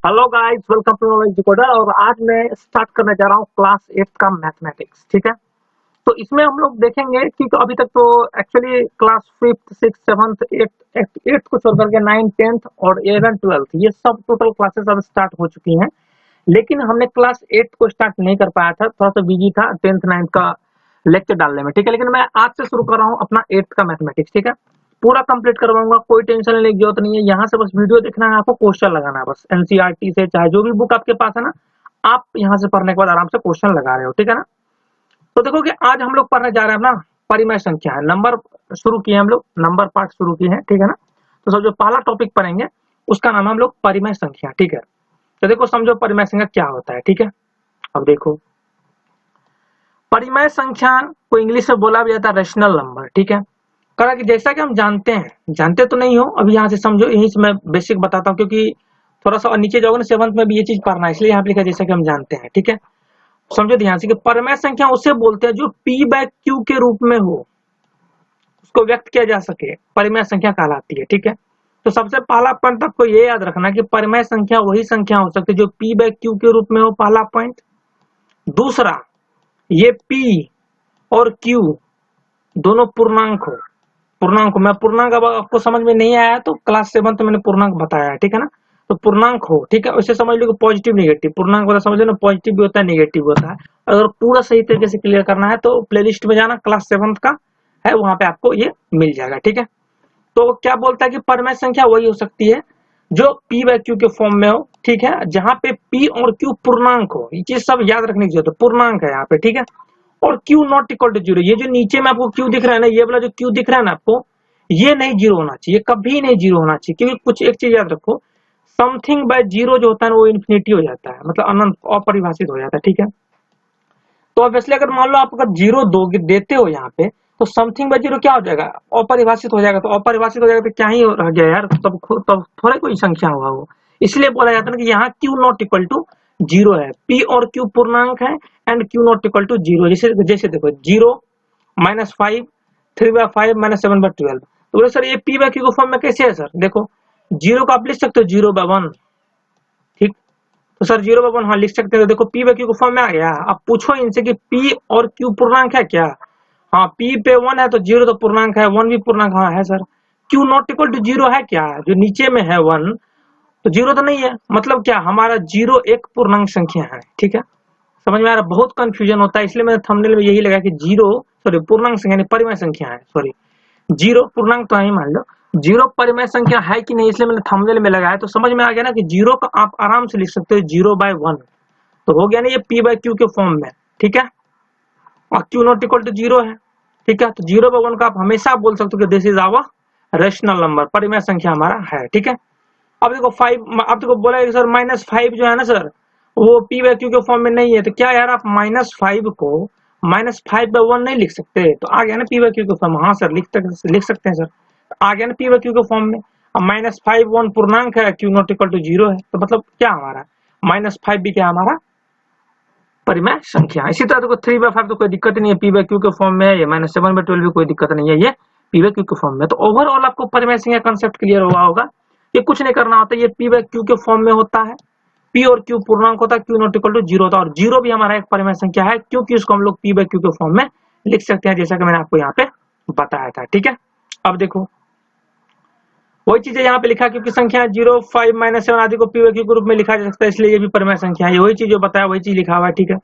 Hello guys, welcome to Knowledge Decoder. और आज मैं स्टार्ट करने जा रहा हूँ क्लास 8 का मैथमेटिक्स। ठीक है, तो इसमें हम लोग देखेंगे कि तो अभी तक तो actually class 5th 6th 7th 8th को छोड़ करके 9th 10th और 11th 12th ये सब टोटल क्लासेस अब स्टार्ट हो चुकी हैं। लेकिन हमने क्लास 8 को स्टार्ट नहीं कर पाया था, थोड़ा सा बिजी था 10th 9th का लेक्चर डालने में। ठीक है, लेकिन मैं आज से शुरू कर रहा हूँ अपना 8th का मैथमेटिक्स। ठीक है, पूरा कंप्लीट करवाऊंगा, कोई टेंशन लेने की जरूरत नहीं है। यहाँ से बस वीडियो देखना है, आपको क्वेश्चन लगाना है बस। एनसीईआरटी से चाहे जो भी बुक आपके पास है ना, आप यहाँ से पढ़ने के बाद आराम से क्वेश्चन लगा रहे हो। ठीक है ना, तो देखो कि आज हम लोग पढ़ने जा रहे हैं ना परिमेय संख्या है। नंबर शुरू किए हम लोग, नंबर पार्ट शुरू किए हैं। ठीक है ना, तो सब जो पहला टॉपिक पढ़ेंगे उसका नाम हम लोग परिमेय संख्या। ठीक है, तो देखो समझो परिमेय संख्या क्या होता है। ठीक है, अब देखो परिमेय संख्या को इंग्लिश में बोला भी जाता है रेशनल नंबर। ठीक है, करा कि जैसा कि हम जानते हैं, जानते तो नहीं हो अभी, यहाँ से समझो, यही से मैं बेसिक बताता हूँ क्योंकि थोड़ा सा नीचे जाओगे ना 7th में भी ये चीज पढ़ना है, इसलिए यहाँ पे लिखा जैसा कि हम जानते हैं। ठीक है, समझो ध्यान से कि परिमेय संख्या उसे बोलते हैं जो P/Q के रूप में हो, उसको व्यक्त किया जा सके, परिमेय संख्या कहलाती है। ठीक है, तो सबसे पहला पॉइंट आपको ये याद रखना कि परिमेय संख्या वही संख्या हो सकती है जो P/Q के रूप में हो, पहला पॉइंट। दूसरा, ये P और Q दोनों पूर्णांक हो। पूर्णांक, मैं पूर्णांक अब आपको समझ में नहीं आया तो क्लास 7th में मैंने पूर्णांक बताया है। ठीक है ना, तो पूर्णांक हो। ठीक है, उसे समझ लो कि पॉजिटिव नेगेटिव, पूर्णांक वाला समझ लो ना, पॉजिटिव भी होता है नेगेटिव भी होता है। अगर पूरा सही तरीके से क्लियर करना है तो प्लेलिस्ट में जाना, क्लास 7th का है, वहां पे आपको ये मिल जाएगा। ठीक है, तो क्या बोलता है कि परिमेय संख्या वही हो सकती है जो P/Q के फॉर्म में हो। ठीक है, जहां पे P और Q पूर्णांक हो, ये चीज सब याद रखने की जरूरत है, पूर्णांक है यहाँ पे। ठीक है, और Q not equal to zero, ये जो नीचे में आपको Q दिख रहा है ना, ये वाला जो Q दिख रहा है ना आपको, ये नहीं जीरो होना चाहिए, कभी नहीं जीरो होना चाहिए। क्योंकि कुछ एक चीज याद रखो, समथिंग बाय जीरो जो होता है वो इन्फिनिटी हो जाता है, मतलब अनंत, अपरिभाषित हो जाता है। ठीक है, तो ऑब्वियसली अगर मान लो आप अगर जीरो दोगे देते हो यहाँ पे, तो समथिंग बाय जीरो क्या हो जाएगा, अपरिभाषित हो जाएगा। तो अपरिभाषित हो जाएगा तो क्या ही रह गया यार, तब थोड़ा कोई संख्या होगा वो। इसलिए बोला जाता है कि यहाँ Q not equal to zero है, P और Q पूर्णांक है, and Q not equal to zero. जैसे जैसे देखो 0 -5 3/5 -7/12। तो बोले सर ये P/Q के फॉर्म में कैसे है सर? देखो 0 को आप लिख सकते हो 0/1। ठीक, तो सर 0/1 हाँ लिख सकते हो। देखो P/Q के फॉर्म में आ गया। अब पूछो इनसे कि P और Q पूर्णांक है क्या? हाँ, P पे 1 है तो 0 तो पूर्णांक है, 1 भी पूर्णांक हाँ है sir. Q not equal to zero है क्या? जो नीचे में है 1 तो जीरो तो नहीं है, मतलब क्या हमारा 0 एक पूर्णांक संख्या है। ठीक है, समझ में आ रहा? बहुत कंफ्यूजन होता है, इसलिए मैंने थंबनेल में यही लगा कि 0 सॉरी पूर्णांक संख्या नहीं, परिमेय संख्या है। सॉरी, 0 पूर्णांक तो नहीं, मान लो 0 परिमेय संख्या है कि नहीं, इसलिए मैंने थंबनेल में लगाया। तो समझ में आ गया ना कि 0 का आप आराम से लिख सकते हो 0/1, तो हो गया ना ये P/Q के फॉर्म में। ठीक है, और Q not equal to zero है। ठीक है, तो 0/1 का आप हमेशा बोल सकते हो कि this is our rational number, परिमेय संख्या हमारा है। ठीक है, अब देखो 5, अब देखो बोला सर -5 जो है ना सर वो P/Q के फॉर्म में नहीं है, तो क्या यार आप -5 को -5/1 नहीं लिख सकते? तो आ गया ना P/Q के फॉर्म। हाँ सर लिख सकते हैं सर, आ गया ना P/Q के फॉर्म में। अब -5 1 पूर्णांक है, Q not equal to zero है, तो मतलब क्या हमारा -5 भी क्या हमारा परिमेय संख्या। इसी तरह देखो 3/5 तो कोई दिक्कत नहीं है, P/Q के फॉर्म में है। ये -7/12 भी कोई दिक्कत नहीं है, ये P/Q के फॉर्म में। तो ओवरऑल आपको परिमेय संख्या कंसेप्ट क्लियर हुआ होगा। ये कुछ नहीं करना होता, ये P/Q के फॉर्म में होता है, P और Q पूर्णांक होता है, Q not equal to zero होता है, और जीरो भी हमारा एक परिमेय संख्या है क्योंकि उसको हम लोग P/Q के फॉर्म में लिख सकते हैं, जैसा कि मैंने आपको यहाँ पे बताया था। ठीक है, अब देखो वही चीज यहाँ पे लिखा, क्योंकि संख्या 0 5 -7 आदि को P/Q के रूप में लिखा जा सकता है, इसलिए ये भी परिमेय संख्या है। वही चीज जो बताया वही चीज लिखा हुआ है। ठीक है,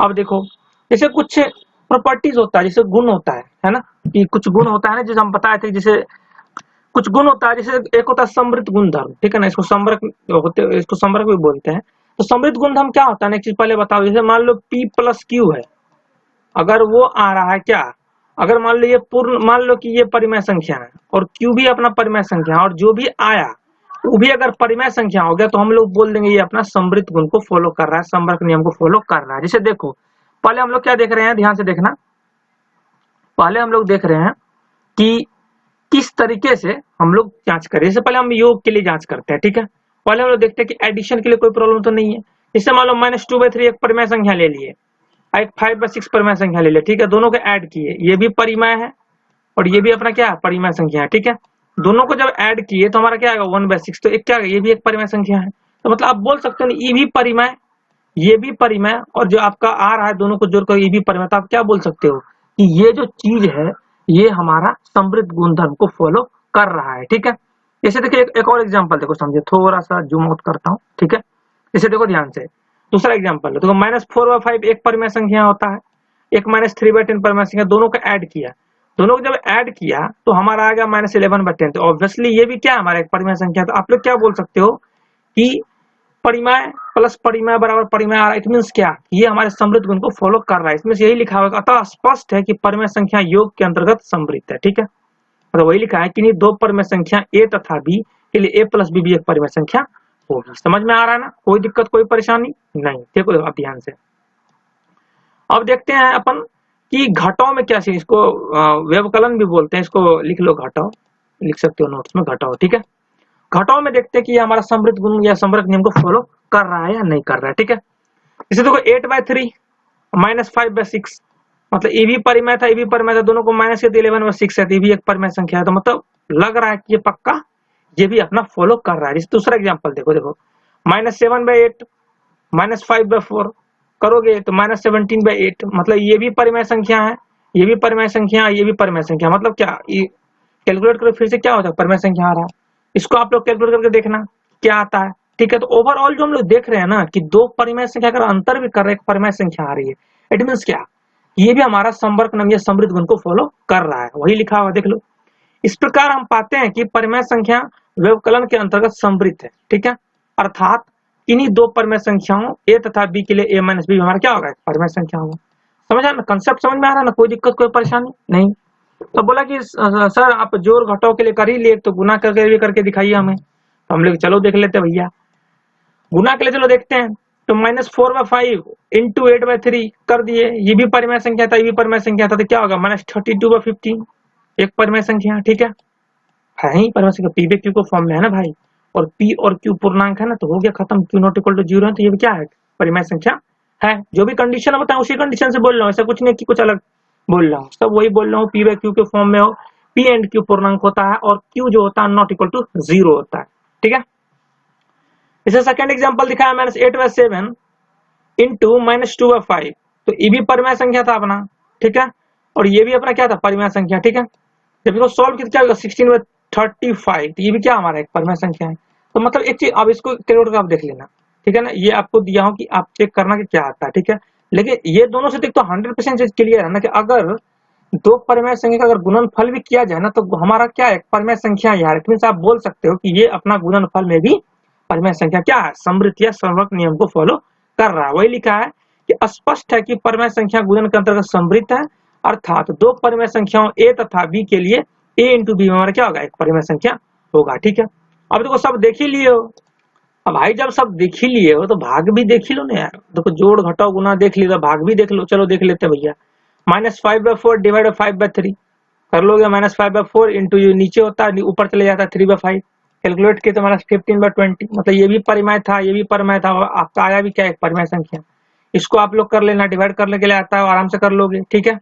अब देखो जैसे कुछ प्रॉपर्टीज होता है, जैसे गुण होता है ना, कि कुछ गुण होता है ना, जैसे हम बताए थे, जैसे कुछ गुण होता है, जैसे एक होता है समृद्ध गुणधर्म। ठीक है ना, इसको समरक होते, इसको समरक भी बोलते हैं। तो समृद्ध गुणधर्म क्या होता है ना, एक चीज पहले बताओ। जैसे मान लो P+Q है, अगर वो आ रहा है क्या, अगर मान लो ये पूर्ण, मान लो कि ये परिमेय संख्या है और Q भी अपना परिमेय संख्या है, और जो भी आया वो भी अगर परिमेय संख्या हो गया, तो हम लोग बोल देंगे ये अपना समृद्ध गुण को फॉलो कर रहा है, समरक नियम को फॉलो कर रहा है। जैसे देखो पहले हम लोग क्या देख रहे हैं, ध्यान से देखना। पहले हम लोग देख रहे हैं कि किस तरीके से हम लोग जांच करें। जैसे पहले हम योग के लिए जांच करते हैं। ठीक है, पहले हम लोग देखते हैं कि एडिशन के लिए कोई प्रॉब्लम तो नहीं है। जैसे मान लो -2/3 एक परिमेय संख्या ले लिए, एक 5/6 परिमेय संख्या ले लिया। ठीक है, दोनों को ऐड किए, ये भी परिमेय है और ये भी अपना क्या है, परिमेय संख्या है। ठीक है, दोनों को जब ऐड किए तो हमारा क्या आएगा 1/6, तो एक क्या आएगा, ये भी एक परिमेय संख्या है। तो मतलब आप बोल सकते हो ये भी परिमेय, ये भी परिमेय, और जो आपका आ रहा है दोनों को जोड़कर ये भी परिमेय, तो आप क्या बोल सकते हो कि ये जो चीज है ये हमारा समृद्ध गुणधर्म को फॉलो कर रहा है। ठीक है, जैसे देखिए एक और एग्जांपल देखो, समझे, थोड़ा सा जूम आउट करता हूँ। ठीक है, इसे देखो ध्यान से, दूसरा एग्जांपल देखो, -4/5 एक परिमेय संख्या होता है, एक -3/10 परिमेय संख्या, दोनों को ऐड किया, दोनों को जब ऐड किया तो हमारा आ गया -11/10। तो ऑब्वियसली ये भी क्या हमारा एक परिमेय संख्या है। तो आप लोग क्या बोल सकते हो कि परिमेय प्लस परिमेय बराबर परिमेय आ रहा है। इट मींस क्या, ये हमारे समृद्ध गुण को फॉलो कर रहा है। इसमें से यही लिखा हुआ है, अतः स्पष्ट है कि परिमेय संख्या योग के अंतर्गत समृद्ध है। ठीक है, तो वही लिखा है कि नहीं, दो परिमेय संख्या a तथा b के लिए a प्लस b भी एक परिमेय संख्या होगी। समझ में आ रहा है ना, कोई दिक्कत कोई परेशानी नहीं। देखो आप ध्यान से, अब देखते हैं अपन कि घटाओ में क्या चीज, इसको व्यवकलन भी बोलते हैं, इसको लिख लो घटाओ, लिख सकते हो नोट्स में घटाओ। ठीक है, घटाओ में देखते हैं कि ये हमारा समृद्ध गुण या समृद्ध नियम को फॉलो कर रहा है या नहीं कर रहा है। ठीक है, इसे देखो 8/3 -5/6, मतलब ये भी परिमेय था, ये भी परिमेय था, दोनों को माइनस के 11/6 है, तो ये भी एक परिमेय संख्या है। तो मतलब लग रहा है कि ये पक्का ये भी अपना फॉलो कर रहा है। इस दूसरा एग्जांपल देखो, -7/8 -5/4 करोगे तो -17/8, मतलब ये भी परिमेय संख्या है, ये भी परिमेय संख्या, ये भी परिमेय संख्या। मतलब क्या, ये कैलकुलेट करो फिर से क्या होता है, परिमेय संख्या आ रहा है। इसको आप लोग कैलकुलेट करके देखना क्या आता है। ठीक है, तो ओवरऑल जो हम लोग देख रहे हैं ना कि दो परिमेय संख्या का अंतर भी कर रहे हैं, एक परिमेय संख्या आ रही है। इट मींस क्या, ये भी हमारा संवर्ग नाम या समृद्ध गुण को फॉलो कर रहा है, वही लिखा हुआ देख लो। इस प्रकार हम पाते हैं कि परिमेय संख्या व्यवकलन के अंतर्गत समृद्ध है। ठीक है, अर्थात इन्हीं दो परिमेय संख्याओं a तथा b के लिए a - b हमारा क्या होगा, परिमेय संख्या होगा। समझ आ रहा ना, कंसेप्ट समझ में आ रहा है ना, कोई दिक्कत कोई परेशानी नहीं। तो बोला कि सर आप जोड़ घटाओ के लिए कर ही लिए, तो गुना करके भी करके दिखाइए हमें। तो हम लोग चलो देख लेते हैं भैया, गुना के लिए चलो देखते हैं। तो -4/5 इंटू 8/3 कर दिए, ये भी परिमेय संख्या था, ये भी परिमेय संख्या था, तो क्या होगा -32/15 एक परिमेय संख्या। ठीक है ही परिमेय संख्या, p/q को फॉर्म में है ना भाई, और p और q पूर्णांक है ना, तो हो गया खत्म, q नॉट इक्वल टू 0 है, तो ये भी क्या है, परिमेय संख्या है। जो भी कंडीशन बताऊं उसी कंडीशन से बोल रहा हूँ, ऐसा कुछ नहीं कि कुछ अलग बोल रहा हूँ, सब वही बोल रहा हूँ। p/q के फॉर्म में हो, p एंड q पूर्णांक होता है, और q जो होता है नॉट इक्वल टू 0 होता है। ठीक है, इसे सेकंड एग्जांपल दिखाया, -8/7 इंटू -2/5, तो ये भी परिमेय संख्या था अपना। ठीक है, और ये भी अपना क्या था, परिमेय संख्या। ठीक है, जब इसको सॉल्व किया क्या होगा, 16/35, तो ये भी क्या हमारा एक परिमेय संख्या है। तो मतलब एक चीज, अब इसको कैलकुलेट कर आप देख लेना। ठीक है ना, ये आपको दिया हो कि आप चेक करना कि क्या आता है। ठीक है, लेकिन ये दोनों से तो 100% क्लियर है ना कि अगर दो परिमेय संख्या का अगर गुणनफल भी किया जाए ना, तो हमारा क्या है, परिमेय संख्या यार। इट मींस आप बोल सकते हो कि ये अपना गुणनफल में भी परिमेय संख्या क्या है, समृद्ध या समवर्ग नियम को फॉलो कर रहा है। वही लिखा है कि स्पष्ट है कि परिमेय संख्या गुणन के अंतर्गत समृद्ध है, अर्थात दो परिमेय संख्याओं a तथा b के लिए a इंटू बी हमारा क्या होगा, एक परिमेय संख्या होगा। ठीक है, अब देखो सब देख ही लिए हो, अब भाई जब सब देख ही लिए हो तो भाग भी देख ही लो ना यार। देखो जोड़ घटाओ गुना देख लिया, भाग भी देख लो। चलो देख लेते हैं भैया, -5/4 डिवाइड 5/3 कर लोगे, -5/4 इंटू ये नीचे होता है, ऊपर चले जाता है 3/5, कैलकुलेट किए तो हमारा 15/20, मतलब ये भी परिमेय था, ये भी परिमेय था, आपका आया भी क्या, एक परिमेय संख्या। इसको आप लोग कर लेना, डिवाइड करने के लिए आता है, आराम से कर लोगे। ठीक है,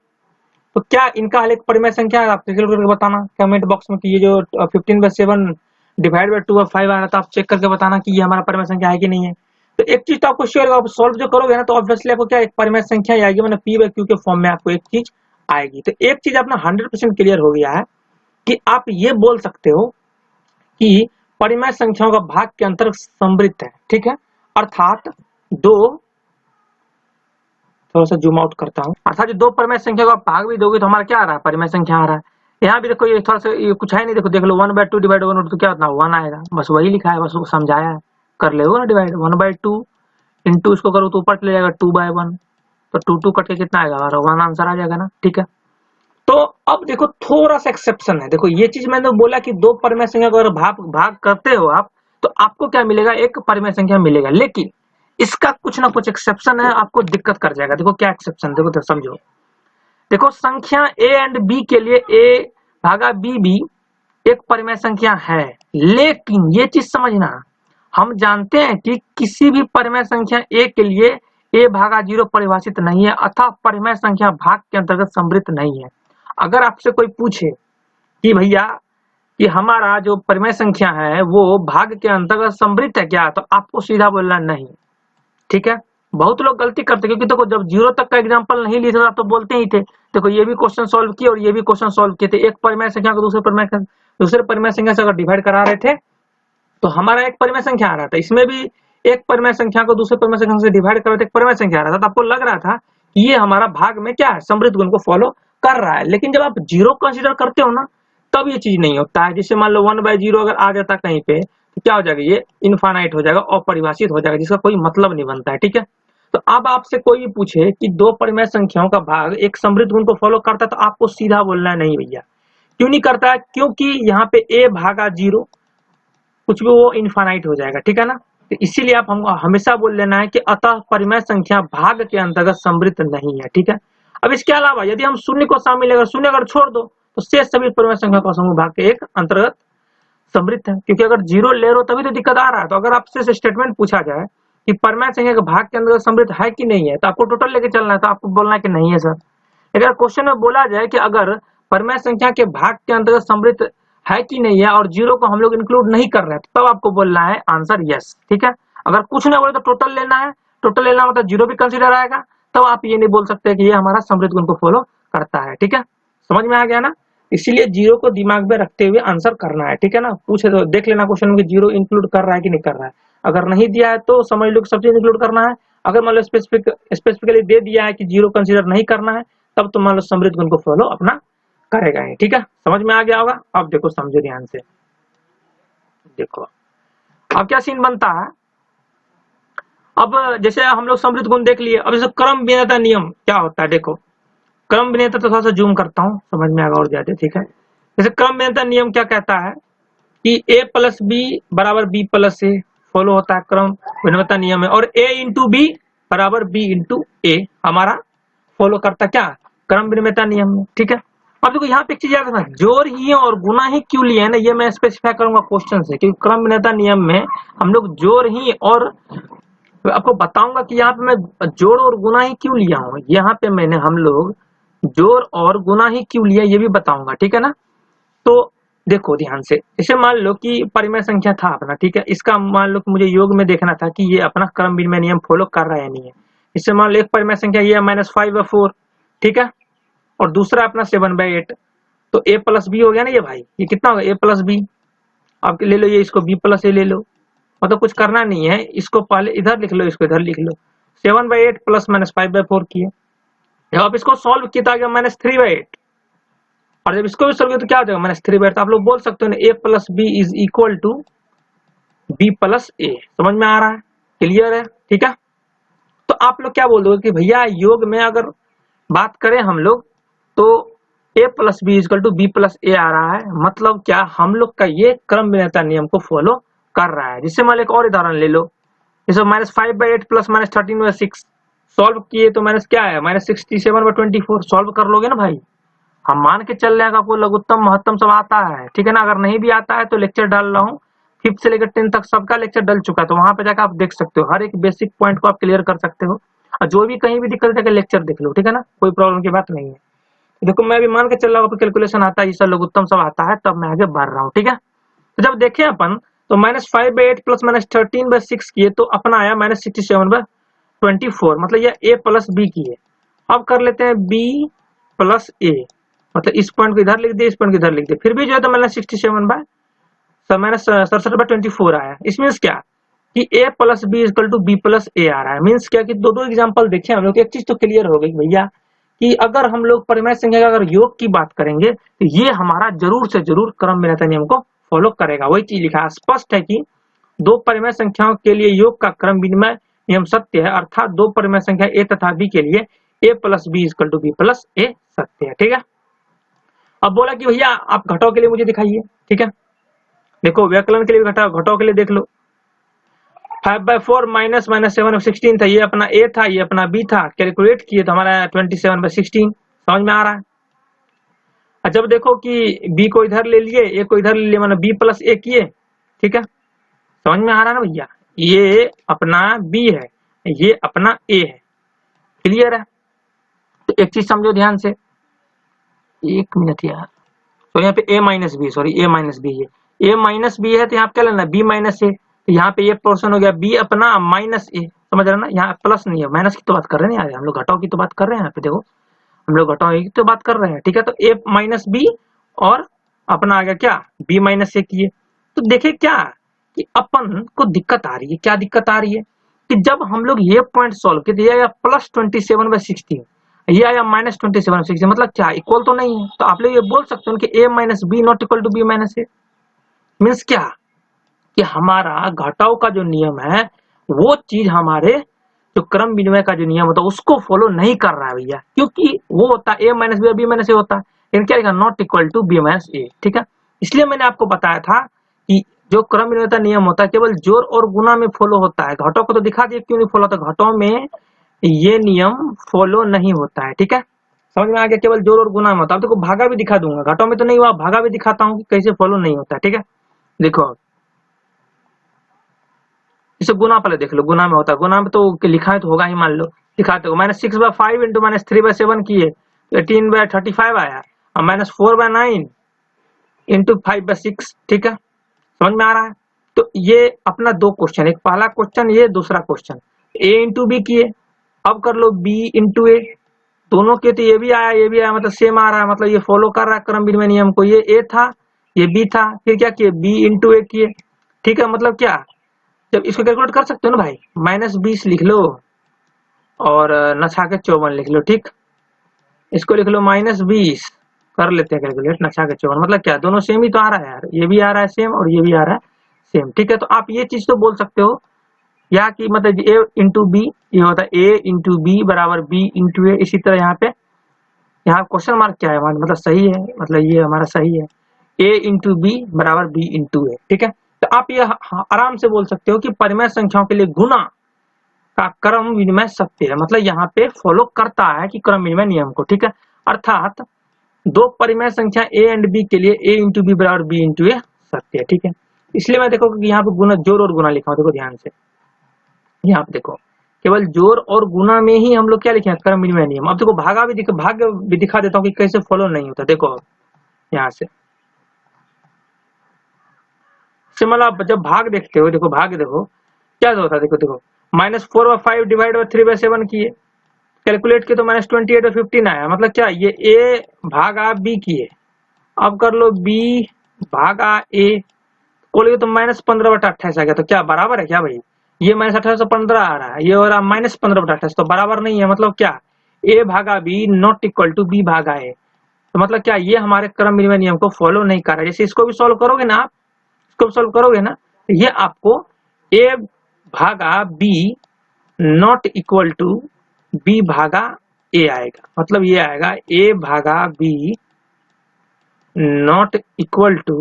तो क्या इनका हल एक परिमेय संख्या है, आप कैलकुलेट करके बताना कमेंट बॉक्स में कि ये जो 15/7 डिवाइड बाय 2/5 आ रहा था, आप चेक करके बताना कि ये हमारा परिमेय संख्या है कि नहीं है। तो एक चीज तो आपको श्योर, आप सॉल्व जो करोगे ना, तो ऑब्वियसली आपको क्या एक परिमेय संख्या आएगी, मतलब p/q के फॉर्म में आपको एक चीज आएगी। तो एक चीज अपना 100% क्लियर हो गया है कि आप ये बोल सकते हो कि परिमेय संख्याओं का भाग के अंतर्गत समृद्ध है। ठीक है, अर्थात दो, थोड़ा सा जूम आउट करता हूँ, अर्थात जो दो परिमेय संख्या को आप भाग भी दोगे तो हमारा क्या आ रहा है, परिमेय संख्या आ रहा है। यहाँ भी देखो, ये थोड़ा सा ये कुछ है नहीं, देखो देख लो, 1/2 डिवाइड 1/2 तो क्या होता है, 1 आएगा, बस वही लिखा है, बस वो समझाया है, कर ले ना डिवाइड 1/2 इंटू इसको करो तो ऊपर चले जाएगा 2/1, तो 2 कट के कितना आएगा, 1 आंसर आ जाएगा ना। ठीक है, तो अब देखो थोड़ा सा एक्सेप्शन है। देखो ये चीज मैंने बोला कि दो परिमेय संख्या को अगर भाग करते हो आप, तो आपको क्या मिलेगा, एक परिमेय संख्या मिलेगा, लेकिन इसका कुछ ना कुछ एक्सेप्शन है, आपको दिक्कत कर जाएगा। देखो क्या एक्सेप्शन, देखो तो समझो। देखो संख्या a एंड b के लिए a भागा b भी एक परिमेय संख्या है, लेकिन ये चीज समझना, हम जानते हैं कि किसी भी परिमेय संख्या a के लिए a भागा 0 परिभाषित नहीं है, अतः परिमेय संख्या भाग के अंतर्गत समृद्ध नहीं है। अगर आपसे कोई पूछे कि भैया कि हमारा जो परिमेय संख्या है वो भाग के अंतर्गत समृद्ध है क्या, तो आपको सीधा बोलना नहीं। ठीक है, बहुत लोग गलती करते क्योंकि देखो जब 0 तक का एग्जांपल नहीं लिया था तो बोलते ही थे। देखो ये भी क्वेश्चन सॉल्व किए और ये भी क्वेश्चन सॉल्व किए थे। एक परिमेय संख्या को दूसरे परिमेय संख्या से अगर डिवाइड करा रहे थे तो हमारा एक परिमेय संख्या आ रहा था। इसमें भी एक परिमेय संख्या को दूसरे परिमेय संख्या से डिवाइड करा तो एक परिमेय संख्या आ रहा था। तो आपको लग रहा था कि ये हमारा भाग में क्या है, समृद्ध गुण को फॉलो कर रहा है। लेकिन जब आप 0 कंसिडर करते हो ना तब ये चीज नहीं होता है। जैसे मान लो 1/0 अगर आ जाता कहीं पे तो क्या हो जाएगा, ये इनफाइनाइट हो जाएगा, अपरिभाषित हो जाएगा, जिसका कोई मतलब नहीं बनता है। ठीक है, तो अब आपसे कोई भी पूछे कि दो परिमेय संख्याओं का भाग एक समृद्ध गुण को फॉलो करता है तो आपको सीधा बोलना है नहीं भैया। क्यों नहीं करता है, क्योंकि यहाँ पे a भागा 0 कुछ भी वो इनफाइनाइट हो जाएगा। ठीक है ना, तो इसीलिए आप हमको हमेशा बोल लेना है कि अतः परिमेय संख्या भाग के अंतर्गत समृद्ध नहीं है। ठीक है, अब इसके अलावा यदि हम शून्य को शामिल अगर शून्य अगर छोड़ दो तो शेष सभी परिमेय संख्या का समूह भाग के एक अंतर्गत समृद्ध है। क्योंकि अगर 0 ले रहे हो तभी तो दिक्कत आ रहा है। तो अगर आपसे स्टेटमेंट पूछा जाए कि परिमेय संख्या के भाग के अंदर समृद्ध है कि नहीं है तो आपको टोटल लेके चलना है, तो आपको बोलना है कि नहीं है सर। अगर क्वेश्चन में बोला जाए कि अगर परिमेय संख्या के भाग के अंतर्गत समृद्ध है कि नहीं है और 0 को हम लोग इंक्लूड नहीं कर रहे हैं तब आपको बोलना है आंसर यस। ठीक है, अगर कुछ नहीं बोले तो टोटल लेना है, टोटल लेना मतलब 0 भी कंसिडर आएगा, तब आप ये नहीं बोल सकते कि ये हमारा समृद्ध गुण को फॉलो करता है। ठीक है, समझ में आ गया ना, इसीलिए 0 को दिमाग में रखते हुए आंसर करना है। ठीक है ना, पूछे तो देख लेना क्वेश्चन में 0 इंक्लूड कर रहा है कि नहीं कर रहा है। अगर नहीं दिया है तो समझ लो सब चीज इंक्लूड करना है। अगर मान लो स्पेसिफिकली दे दिया है कि 0 कंसिडर नहीं करना है तब तो मान लो समृद्ध गुण को फॉलो अपना करेगा ही। ठीक है, समझ में आ गया होगा। अब देखो समझो ध्यान से, देखो अब क्या सीन बनता है। अब जैसे हम लोग समृद्ध गुण देख लिए, अब जैसे क्रम भिन्नता नियम क्या होता है, देखो क्रम भिन्नता तो थोड़ा सा जूम करता हूं समझ में आएगा और ज्यादा। ठीक है, जैसे क्रम भिन्नता नियम क्या कहता है कि a प्लस बी बराबर b प्लस ए फॉलो होता है क्रम भिन्नता नियम है, और a इंटू बी बराबर b इंटू ए हमारा फॉलो करता क्या, क्रम भिन्नता नियम में। ठीक है, अब देखो यहाँ पे एक चीज याद रखना, जोड़ ही और गुना ही क्यों लिए है ना, ये मैं स्पेसिफाई करूंगा क्वेश्चन से, क्योंकि क्रम भिन्नता नियम में हम लोग जोड़ ही और आपको बताऊंगा कि यहाँ पे मैं जोड़ और गुना ही क्यों लिया हूँ। यहाँ पे मैंने हम लोग जोड़ और गुना ही क्यों लिया ये भी बताऊंगा। ठीक है ना, तो देखो ध्यान से, इसे मान लो कि परिमेय संख्या था अपना। ठीक है, इसका मान लो कि मुझे योग में देखना था कि ये अपना क्रम विनिमय नियम फॉलो कर रहा है नहीं है। इससे मान लो एक परिमेय संख्या ये -5/4। ठीक है, और दूसरा अपना 7/8, तो a प्लस बी हो गया ना ये भाई, ये कितना होगा a प्लस बी। अब ले लो ये, इसको b प्लस ए ले लो, मतलब कुछ करना नहीं है, इसको पहले इधर लिख लो, इसको इधर लिख लो। 7/8 प्लस -5/4 किए, जब आप इसको सॉल्व किया तो आ गया -3/8, और जब इसको भी सॉल्व किया तो क्या हो जाएगा -3/8। तो आप लोग बोल सकते हो ना a plus B is equal to b plus A. समझ में आ रहा है, क्लियर है। ठीक है, तो आप लोग क्या बोल दोगे कि भैया योग में अगर बात करें हम लोग तो a plus B equal to B plus A आ रहा है, मतलब क्या हम लोग का ये क्रम भिन्नता नियम को फॉलो कर रहा है। जिससे मान लो एक और उदाहरण ले लो, जैसे -5/8 प्लस -13/6 सॉल्व किए तो माइनस क्या है -67/24 सॉल्व कर लोगे ना भाई। हम मान के चल रहे हैं आपको लघुत्तम महत्तम सब आता है। ठीक है ना, अगर नहीं भी आता है तो लेक्चर डाल रहा हूँ 5th से लेकर 10th तक सबका लेक्चर डल चुका है, तो वहां पे जाकर आप देख सकते हो, हर एक बेसिक पॉइंट को आप क्लियर कर सकते हो, और जो भी कहीं भी दिक्कत है लेक्चर देख लो। ठीक है ना, कोई प्रॉब्लम की बात नहीं है। देखो मैं भी मान के चल रहा हूँ, कैलकुलेशन आता है, ये सब लघुत्तम सब आता है, तब मैं आगे बढ़ रहा हूँ। ठीक है, तो जब देखें अपन तो -5/8 प्लस -13/6 किए तो अपना आया -67/24, मतलब यह a प्लस बी की है। अब कर लेते हैं b प्लस ए, मतलब इस पॉइंट को इधर लिख दिए, इस पॉइंट को इधर लिख दिए, फिर भी जो है तो -67/24 आया। इस मीन्स क्या कि a plus B equal to B plus A आ रहा है। मीन्स क्या कि दो एग्जाम्पल देखे हम लोग, एक चीज तो क्लियर हो गई भैया कि अगर हम लोग परिमेय संख्या का अगर योग की बात करेंगे तो ये हमारा जरूर से जरूर क्रम भिन्नता नियम को फॉलो करेगा। वही चीज लिखा है, स्पष्ट है कि दो परिमेय संख्याओं के लिए योग का क्रम विनिमय नियम सत्य है, अर्थात दो परिमेय संख्या a तथा b के लिए a plus B equal to B plus A सत्य है। ठीक है, अब बोला कि भैया आप घटाव के लिए मुझे दिखाइए। ठीक है, देखो व्यकलन के लिए घटाव के लिए देख लो, 5/4 माइनस -7/16 था, ये अपना a था, ये अपना b था, कैलकुलेट किए तो हमारा 27/16। समझ में आ रहा है। जब देखो कि b को इधर ले लिए, a को इधर ले लिए, मतलब b प्लस ए किए। ठीक है, समझ में आ रहा है ना भैया, ये अपना b है, ये अपना a है, क्लियर है। तो एक चीज समझो ध्यान से, 1 मिनट यार, तो यहाँ पे a minus b, sorry a minus b है, a माइनस बी है तो यहाँ पे क्या लेना, b माइनस ए, तो यहाँ पे ये पोर्शन हो गया b अपना माइनस ए, समझ रहे ना, यहाँ प्लस नहीं है, माइनस की तो बात कर रहे हैं यार, हम लोग घटाव की तो बात कर रहे हैं यहाँ पे, देखो हम लोग घटाव की तो बात कर रहे हैं, ठीक है। तो a माइनस बी और अपना आ गया क्या, b माइनस ए किए। तो देखे क्या कि अपन को दिक्कत आ रही है, क्या दिक्कत आ रही है कि जब हम लोग ये पॉइंट सॉल्व किए तो ये आया प्लस 27/16, ये आया माइनस 27/16, मतलब क्या इक्वल तो नहीं है। तो आप लोग ये बोल सकते हो कि a minus b not equal to b minus a, means क्या कि हमारा घटाव का जो नियम है वो चीज हमारे जो क्रम विनिमय का जो नियम होता है उसको फॉलो नहीं कर रहा है भैया, क्योंकि वो होता है a माइनस बी और b माइनस ए होता है, लेकिन क्या लिखा, not equal to b minus A, ठीक है। इसलिए मैंने आपको बताया था कि जो क्रम विनिमय का नियम होता है केवल जोड़ और गुना में फॉलो होता है, घटाव को तो दिखा दिए क्यों नहीं फॉलो होता, घटाव में ये नियम फॉलो नहीं होता है, ठीक है। समझ में आ गया, केवल जोड़ और गुना में होता है। अब देखो भागा भी दिखा दूंगा, घटाव में तो नहीं हुआ, भागा भी दिखाता हूँ कि कैसे फॉलो नहीं होता है, ठीक है। देखो इसे गुना पहले देख लो, गुना में होता है, गुना में तो लिखा है तो होगा ही, मान लो दिखाते हो, -6/5 इंटू -3/7 किए 18/35 आया, और -4/9 इंटू 5/6, ठीक है, समझ में आ रहा है। तो ये अपना दो क्वेश्चन, एक पहला क्वेश्चन, ये दूसरा क्वेश्चन, a इंटू बी किए, अब कर लो b इंटू ए, दोनों के तो ये भी आया ये भी आया, मतलब सेम आ रहा है, मतलब ये फॉलो कर रहा है क्रम विनिमय नियम को, ये a था ये b था, फिर क्या किए b इंटू ए किए, ठीक है। मतलब क्या, जब इसको कैलकुलेट कर सकते हो ना भाई, -20 लिख लो और नछा के 54 लिख लो, ठीक, इसको लिख लो -20, कर लेते हैं कैलकुलेट, नछा के 54, मतलब क्या दोनों सेम ही तो आ रहा है यार, ये भी आ रहा है सेम और ये भी आ रहा है सेम, ठीक है। तो आप ये चीज तो बोल सकते हो या कि मतलब a इंटू बी, ये होता है a इंटू बी बराबर b इंटू ए, इसी तरह यहाँ पे, यहाँ क्वेश्चन मार्क क्या है, मतलब सही है, मतलब ये हमारा सही है, a इंटू बी बराबर b इंटू ए, ठीक है। तो आप ये आराम से बोल सकते हो कि परिमेय संख्याओं के लिए गुना का क्रम विनिमय सत्य है, मतलब यहाँ पे फॉलो करता है कि क्रम विनिमय नियम को, ठीक है। अर्थात दो परिमेय संख्या a एंड b के लिए a इंटू बी बराबर b इंटू ए सत्य है, ठीक है। इसलिए मैं देखो कि यहाँ पे गुना, जोड़ और गुना लिखा हूँ, देखो ध्यान से, यहाँ पे देखो केवल जोड़ और गुना में ही हम लोग क्या लिखे हैं, क्रम विनिमय नियम। अब देखो भाग भी दिखा देता हूँ कि कैसे फॉलो नहीं होता, देखो यहाँ से सिमल, आप जब भाग देखते हो, देखो भाग देखो क्या होता है, देखो देखो -4/5 डिवाइड बाय 3/7 किए, कैलकुलेट किए तो -28/15 आया, मतलब क्या ये a भागा b किए, अब कर लो b भागा a, बोलोगे तो -15/28 आ गया, तो क्या बराबर है क्या भाई, ये -18/15 आ रहा है, ये हो रहा -15/28, तो बराबर नहीं है, मतलब क्या a भागा b not equal to b भागा a, तो मतलब क्या ये हमारे क्रम विनिमय नियम को फॉलो नहीं कर रहा है। जैसे इसको भी सॉल्व करोगे ना आप, इसको सॉल्व करोगे ना तो ये आपको a भागा b not equal to b भागा a आएगा, मतलब ये आएगा a भागा b not equal to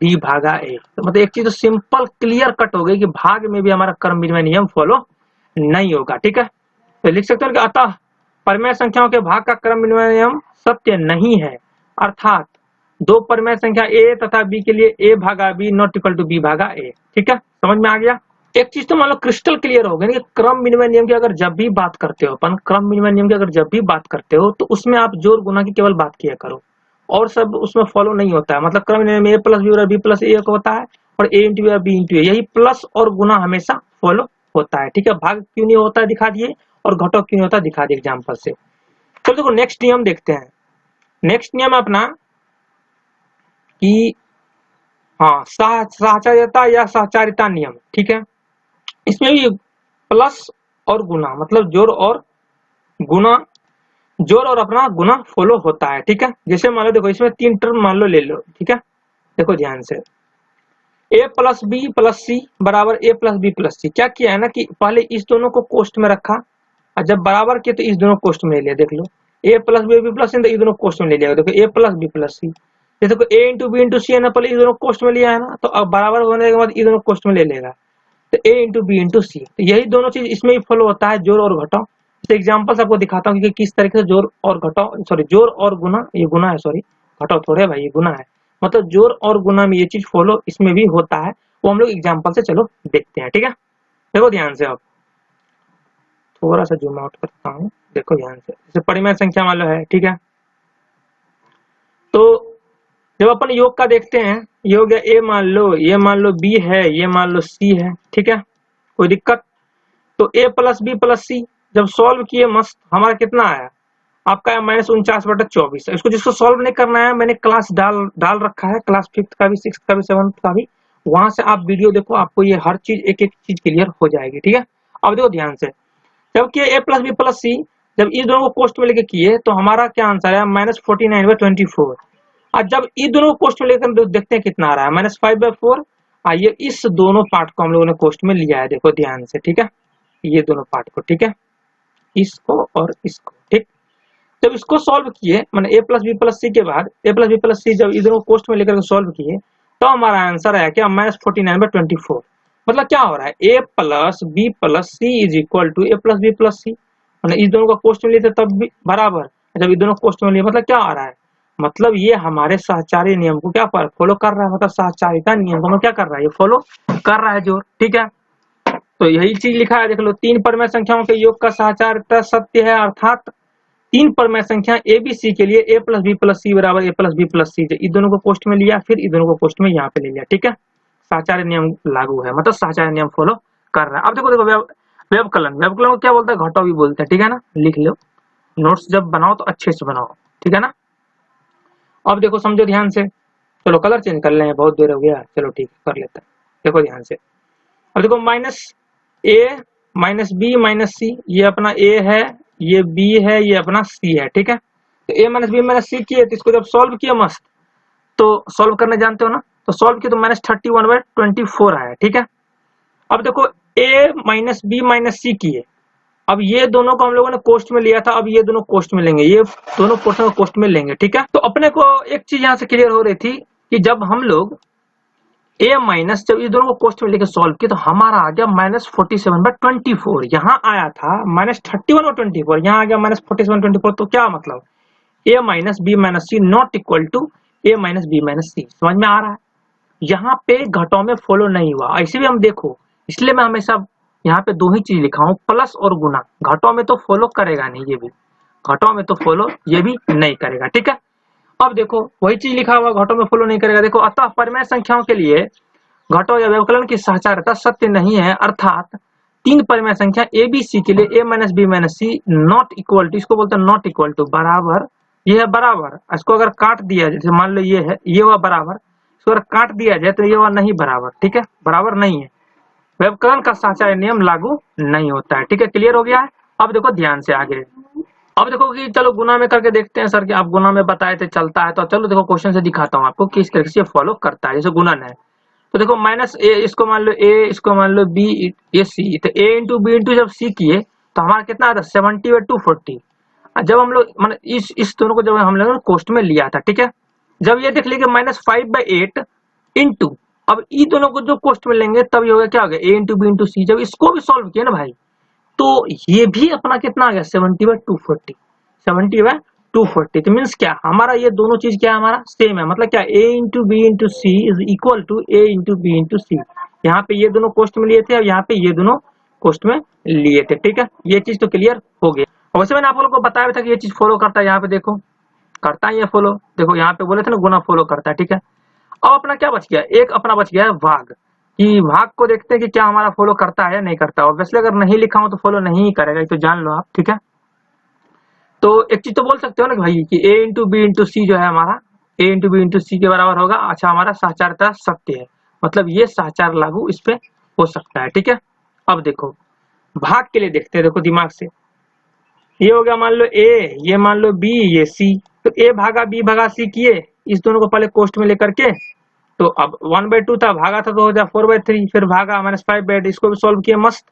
b भागा a। तो मतलब एक चीज तो सिंपल क्लियर कट हो गई कि भाग में भी हमारा क्रम विनिमय नियम फॉलो नहीं होगा, ठीक है। तो लिख सकते हो कि अतः परिमेय संख्याओं के भाग का क्रम विनिमय नियम सत्य नहीं है, अर्थात दो परिमेय संख्या a तथा b के लिए a भागा b not equal to b भागा a, ठीक है, समझ में आ गया। एक चीज तो मान लो क्रिस्टल क्लियर हो गई कि क्रम विनिमय नियम की अगर जब भी बात करते हो अपन, क्रम विनिमय नियम की अगर जब भी बात करते हो तो उसमें आप जोड़ गुना की केवल बात किया करो, और सब उसमें फॉलो नहीं होता है। मतलब क्रम विनिमय में a प्लस बी और b प्लस ए होता है, और a इंटू बी और b इंटू ए, यही प्लस और गुना हमेशा फॉलो होता है, ठीक है। भाग क्यों नहीं होता है दिखा दिए, और घटाव क्यों नहीं होता दिखा दिए एग्जाम्पल से। तो देखो नेक्स्ट नियम देखते हैं, नेक्स्ट नियम अपना कि हाँ साहचर्यता या सहचारिता नियम, ठीक है। इसमें भी प्लस और गुना, मतलब जोड़ और गुना, जोड़ और अपना गुना फॉलो होता है, ठीक है। जैसे मान लो देखो इसमें तीन टर्म मान लो ले लो, ठीक है, देखो ध्यान से, a प्लस बी प्लस सी बराबर a प्लस बी प्लस सी, क्या किया है ना कि पहले इस दोनों को कोष्ठ में रखा, और जब बराबर किए तो इस दोनों कोष्ठ में ले लिया, देख लो a प्लस बी प्लस सी, तो इस दोनों कोष्ठ में ले लिया, देखो a प्लस बी प्लस सी, जैसे a इंटू बी इंटू सी है ना, पहले इस दोनों कोष्ठ में लिया है ना, तो अब बराबर होने के बाद इस दोनों कोष्ठ में ले लेगा, तो a इंटू बी इंटू सी, तो यही दोनों चीज इसमें भी फॉलो होता है, जोड़ और घटाव। जैसे एग्जांपल्स आपको दिखाता हूँ कि किस तरीके से जोड़ और घटाव, सॉरी जोड़ और गुना, ये गुना है, सॉरी घटाव थोड़े है भाई, ये गुना है, मतलब जोड़ और गुना में ये चीज फॉलो इसमें भी होता है, वो हम लोग एग्जाम्पल से चलो देखते हैं, ठीक है। देखो ध्यान से, आप थोड़ा सा जूम आउट करता हूँ, देखो ध्यान से, जैसे परिमेय संख्या मान लो है, ठीक है, तो जब अपन योग का देखते हैं, ये हो गया ए मान लो, ये मान लो बी है, ये मान लो सी है, ठीक है, कोई दिक्कत? तो ए प्लस बी प्लस सी जब सॉल्व किए मस्त, हमारा कितना आया? आपका है -49/24। इसको जिसको सॉल्व नहीं करना है, मैंने क्लास डाल रखा है, क्लास 5th का भी, 6th का भी, 7th का भी, वहां से आप वीडियो देखो, आपको ये हर चीज एक एक चीज क्लियर हो जाएगी, ठीक है। अब देखो ध्यान से, जब किए ए प्लस बी प्लस सी, जब इस दोनों को कोष्ट में लेके किए तो हमारा क्या आंसर है? -49/24। और जब इस दोनों को कोष्ट में लेकर देखते हैं कितना आ रहा है, -5/4। आइए इस दोनों पार्ट को हम लोगों ने कोष्ट में लिया है, देखो ध्यान से, ठीक है, ये दोनों पार्ट को, ठीक है, इसको और इसको, ठीक। जब इसको सॉल्व किए, मैंने ए प्लस बी प्लस सी के बाद ए प्लस बी प्लस सी जब इधर को कोष्ट में लेकर सॉल्व किए, तो हमारा आंसर आया क्या? -49/24। मतलब क्या हो रहा है? A plus B plus C is equal to A plus B plus C. मैंने इस दोनों का कोष्ट में लिए थे तब भी बराबर, जब इस दोनों कोष्ट में लिए, मतलब क्या आ रहा है? मतलब ये हमारे सहचार्य नियम को क्या फॉलो कर रहा है, मतलब सहचारिता नियम को क्या कर रहा है? ये फॉलो कर रहा है जो, ठीक है। तो यही चीज लिखा है, देख लो, 3 परमेय संख्याओं के योग का सहचारिता सत्य है, अर्थात 3 परमेय संख्या ए बी सी के लिए ए प्लस बी प्लस सी बराबर ए प्लस बी प्लस सी। इन दोनों को कोष्ट में लिया, फिर इन दोनों को कोष्ट में यहाँ पे ले लिया, ठीक है। सहचार्य नियम लागू है, मतलब सहचार्य नियम फॉलो कर रहा है। अब देखो देखो व्यवकलन, व्यवकलन को क्या बोलता है? घटाव भी बोलते हैं, ठीक है ना, लिख लो, नोट्स जब बनाओ तो अच्छे से बनाओ, ठीक है ना। अब देखो समझो ध्यान से, चलो कलर चेंज कर ले, बहुत देर हो गया, चलो ठीक कर लेते हैं, देखो ध्यान से। अब देखो -a -b -c, ये अपना a है, ये b है, ये अपना c है, ठीक है। तो a -b -c किए, तो इसको जब सॉल्व किया मस्त, तो सॉल्व करने जानते हो ना, तो सॉल्व किया तो -31/24 आया, ठीक है। अब देखो a -b -c किए, अब ये दोनों को हम लोगों ने कोष्ट में लिया था, अब ये दोनों कोष्ट में लेंगे, ये दोनों पोर्शन को कोष्ट में लेंगे, ठीक है। तो अपने को एक चीज यहाँ से क्लियर हो रही थी कि जब हम लोग a माइनस, जब इस दोनों को कोष्ट में लेकर सॉल्व किया तो हमारा आ गया -47/24। यहाँ आया था -31/24, यहाँ आ गया -47/24। तो क्या मतलब? a minus B minus C not equal to a minus B minus C. समझ में आ रहा है? यहाँ पे घटाव में फॉलो नहीं हुआ, ऐसे भी हम देखो, इसलिए मैं हमेशा यहाँ पे दो ही चीज लिखा हूँ, प्लस और गुना। घटाव में तो फॉलो करेगा नहीं, ये भी घटाव में तो फॉलो ये भी नहीं करेगा, ठीक है। अब देखो वही चीज लिखा हुआ, घटाव में फॉलो नहीं करेगा। देखो, अतः परिमेय संख्याओं के लिए घटाव या व्यवकलन की सहचारिता सत्य नहीं है, अर्थात 3 परिमेय संख्या ए बी सी के लिए a minus B minus C not equal to, इसको बोलते हैं नॉट इक्वल टू, बराबर, ये है बराबर। इसको अगर काट दिया जाए, जैसे मान लो ये है, ये हुआ बराबर, इसको अगर काट दिया जाए तो ये हुआ नहीं बराबर, ठीक है, बराबर नहीं है, व्यवकलन का सहचार्य नियम लागू नहीं होता है, ठीक है। क्लियर हो गया है? अब देखो ध्यान से आगे, अब देखो कि चलो गुना में करके देखते हैं सर कि आप गुना में बताए थे चलता है, तो चलो देखो क्वेश्चन से दिखाता हूँ आपको किस तरीके से फॉलो करता है। जैसे गुणन है, तो देखो -a, इसको मान लो a, इसको मान लो b, ये c, तो a इंटू बी इंटू जब c किए तो हमारा कितना आता है 70/240। जब हम लोग मतलब इस दोनों को जब हम लोग कोष्ट में लिया था, ठीक है, जब ये देख लीजिए -5/8 इंटू, अब ई दोनों को जो कोष्ट में लेंगे तब ये होगा क्या हो गया a इंटू बी इंटू सी। जब इसको भी सॉल्व किया ना भाई, तो ये भी अपना कितना आ गया 70/240, 70/240। तो मीन्स क्या, हमारा ये दोनों चीज क्या है, हमारा सेम है, मतलब क्या a into B into C is equal to a into B into C. यहाँ पे ये दोनों कोष्ट में लिए थे और यहाँ पे ये दोनों कोष्ट में लिए थे, ठीक है। ये चीज तो क्लियर हो गया। और वैसे मैंने आप लोगों को बताया था कि ये चीज फॉलो करता है, यहाँ पे देखो करता है ये फॉलो, देखो यहाँ पे बोले थे ना गुना फॉलो करता है, ठीक है। अब अपना क्या बच गया, एक अपना बच गया है भाग, कि भाग को देखते हैं कि क्या हमारा फॉलो करता है या नहीं करता। ऑब्वियसली अगर नहीं लिखा हो तो फॉलो नहीं करेगा, तो जान लो आप, ठीक है। तो एक चीज तो बोल सकते हो ना भाई कि a इंटू बी इंटू सी जो है हमारा a इंटू बी इंटू सी के बराबर होगा। अच्छा, हमारा सहचारिता सत्य है, मतलब ये सहचार लागू इस पे हो सकता है, ठीक है। अब देखो भाग के लिए देखते हैं, देखो दिमाग से, ये हो गया मान लो a, ये मान लो b, ये c, तो a भागा b भागा c किए, इस दोनों को पहले कोष्ट में लेकर के, तो अब 1/2 था, भागा था तो हो जाए 4/3, फिर भागा -5/8, इसको भी सॉल्व किए मस्त,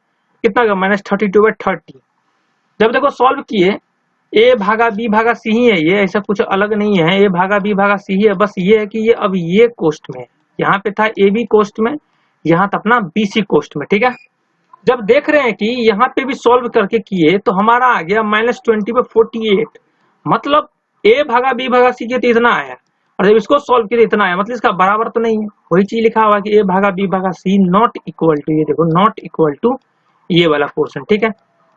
कितना गया -32/30। जब देखो सॉल्व किए, a भागा b भागा c ही है, ये ऐसा कुछ अलग नहीं है, a भागा b भागा c ही है, बस ये है कि ये अब ये कोष्ट में, यहाँ पे था a b कोष्ट में, यहाँ था अपना b c कोष्ट में, ठीक है। जब देख रहे हैं कि यहाँ पे भी सॉल्व करके किए तो हमारा आ गया -20/48, मतलब a भागा b भागा c के तो इतना आया, और जब इसको सॉल्व किया इतना आया, मतलब इसका बराबर तो नहीं है। वही चीज लिखा हुआ कि a भागा b भागा c नॉट इक्वल टू, ये देखो नॉट इक्वल टू ये वाला पोर्शन, ठीक है।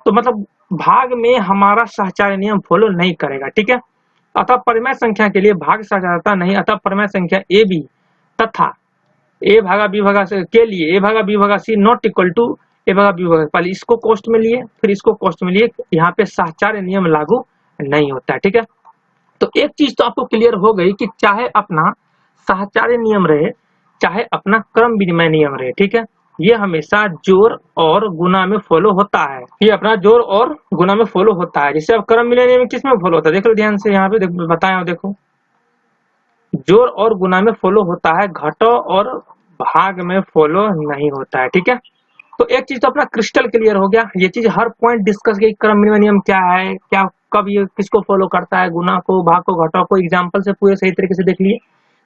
तो मतलब भाग में हमारा सहचार्य नियम फॉलो नहीं करेगा, ठीक है। अतः परिमेय संख्या के लिए भाग साझाता नहीं, अतः परिमेय संख्या ए बी तथा ए भागा बी भागा सी के लिए ए भागा बी भागा सी नॉट इक्वल टू ए भागा बी भागा, पहले इसको कॉस्ट में लिए फिर इसको कॉस्ट में लिए, यहाँ पे साहचर्य नियम लागू नहीं होता है। ठीक है, तो एक चीज तो आपको क्लियर हो गई कि चाहे अपना साहचर्य नियम रहे चाहे अपना क्रम विनिमय नियम रहे, ठीक है, ये हमेशा जोड़ और गुना में फॉलो होता है, ये अपना जोड़ और गुना में फॉलो होता है। जैसे अब क्रम विनिमय नियम किस में फॉलो होता है, देख लो ध्यान से, यहाँ पे बताया देखो, जोड़ और गुना में फॉलो होता है, घटाओ और भाग में फॉलो नहीं होता है। ठीक है, तो एक चीज तो अपना क्रिस्टल क्लियर हो गया, ये चीज हर पॉइंट डिस्कस की क्रम विनिमय नियम क्या है, क्या कब ये किसको फॉलो करता है, गुना को, भाग को, घटाओ को, एग्जांपल से पूरे सही तरीके से देख लिए।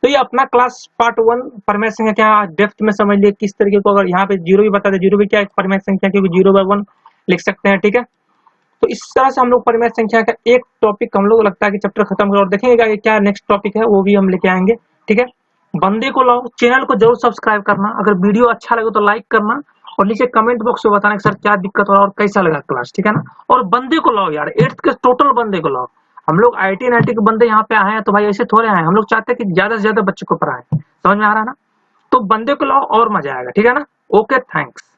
तो ये अपना क्लास पार्ट 1 परिमेय संख्या क्या डेप्थ में समझ लिए किस तरीके को, अगर यहाँ पे जीरो भी बता दे, जीरो भी क्या है परिमेय संख्या, क्योंकि 0/1 लिख सकते हैं। ठीक है, तो इस तरह से हम लोग परिमेय संख्या का एक टॉपिक हम लोग लगता है कि चैप्टर खत्म कर, और देखेंगे कि क्या नेक्स्ट टॉपिक है वो भी हम लेके आएंगे। ठीक है, बंदे को लाओ, चैनल को जरूर सब्सक्राइब करना, अगर वीडियो अच्छा लगे तो लाइक करना, और नीचे कमेंट बॉक्स में बताना कि सर क्या दिक्कत हो रहा है और कैसा लगा क्लास। ठीक है ना, और बंदे को लाओ यार, 8th के टोटल बंदे को लाओ, हम लोग IIT NIT के बंदे यहाँ पे आए हैं तो भाई ऐसे थोड़े आए, हम लोग चाहते हैं कि ज्यादा से ज्यादा बच्चों को पढ़ाएं, समझ में आ रहा है ना, तो बंदे को लाओ और मजा आएगा। ठीक है ना, ओके, थैंक्स।